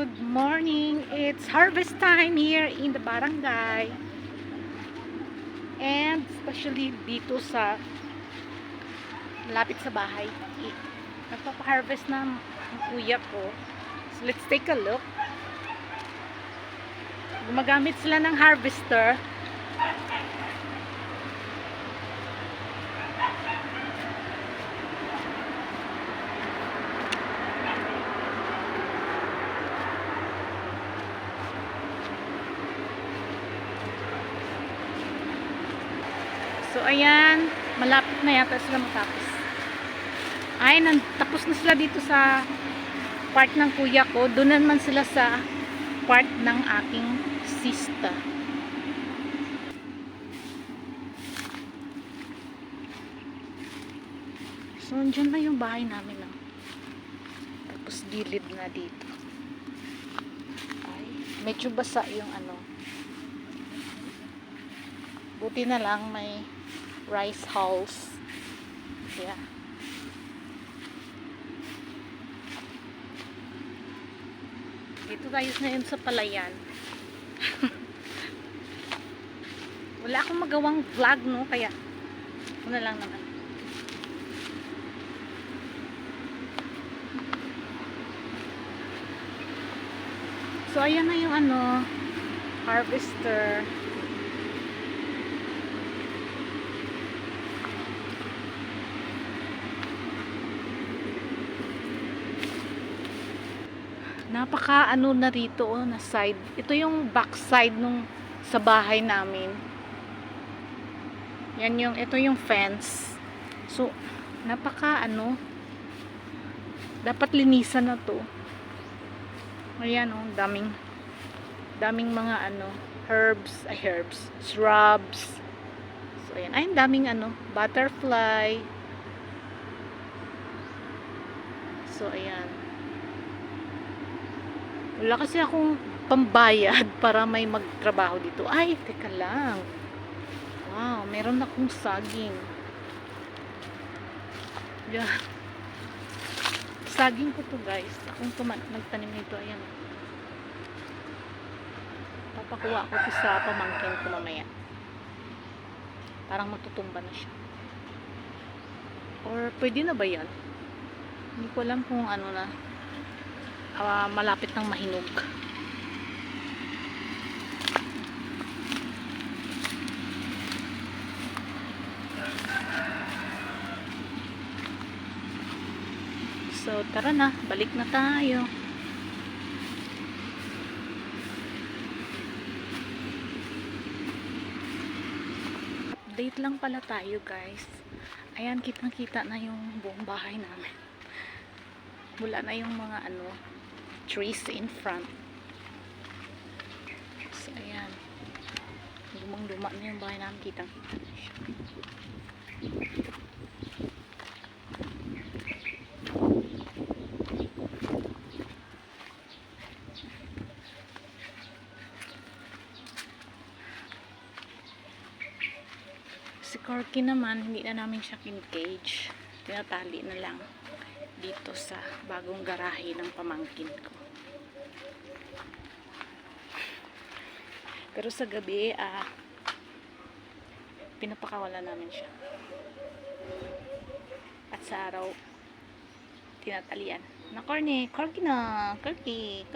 Good morning. It's harvest time here in the barangay. And especially dito sa malapit sa bahay. Nagpapa-harvest na ang kuya ko. So let's take a look. Gumagamit sila ng harvester. So, ayan. Malapit na yata sila matapos. Ay, tapos na sila dito sa part ng kuya ko. Doon naman sila sa part ng aking sista. So, andyan na yung bahay namin. Tapos, gilid na dito. Ay, medyo basa yung ano. Buti na lang may rice hulls. Yeah. Dito tayo ngayon sa palayan. Wala akong magawang vlog, no? Kaya, una lang naman. So, ayan na yung ano, harvester. Napaka ano na rito, oh, na side. Ito yung back side nung sa bahay namin. Yan yung, ito yung fence. So, napaka ano, dapat linisan na to. Ayan, oh, daming mga ano, herbs, shrubs. So, ayan, ay, daming ano, butterfly. So, ayan. Wala kasi akong pambayad para may magtrabaho dito. Ay, teka lang. Wow, meron akong saging. Yan. Saging ko to, guys. Akong nagtanim nito. Ayan. Papakuha ko to sa pamangkin ko mamaya. Parang matutumba na siya. Or pwede na ba yan? Hindi ko alam kung ano na. Malapit ng mahinog. So, tara na. Balik na tayo. Update lang pala tayo, guys. Ayan, kitang-kita na yung buong bahay namin. Wala na yung mga ano, trees in front. So, ayan. Lumang-luma na yung bahay namin. Kitang-kita na siya. Si Corky naman, hindi na namin siya kin-cage. Tinatali na lang dito sa bagong garahe ng pamangkin ko. Pero sa gabi, pinapakawala namin siya. At sa araw, tinatalian. Na Corky, Corky na! Corky!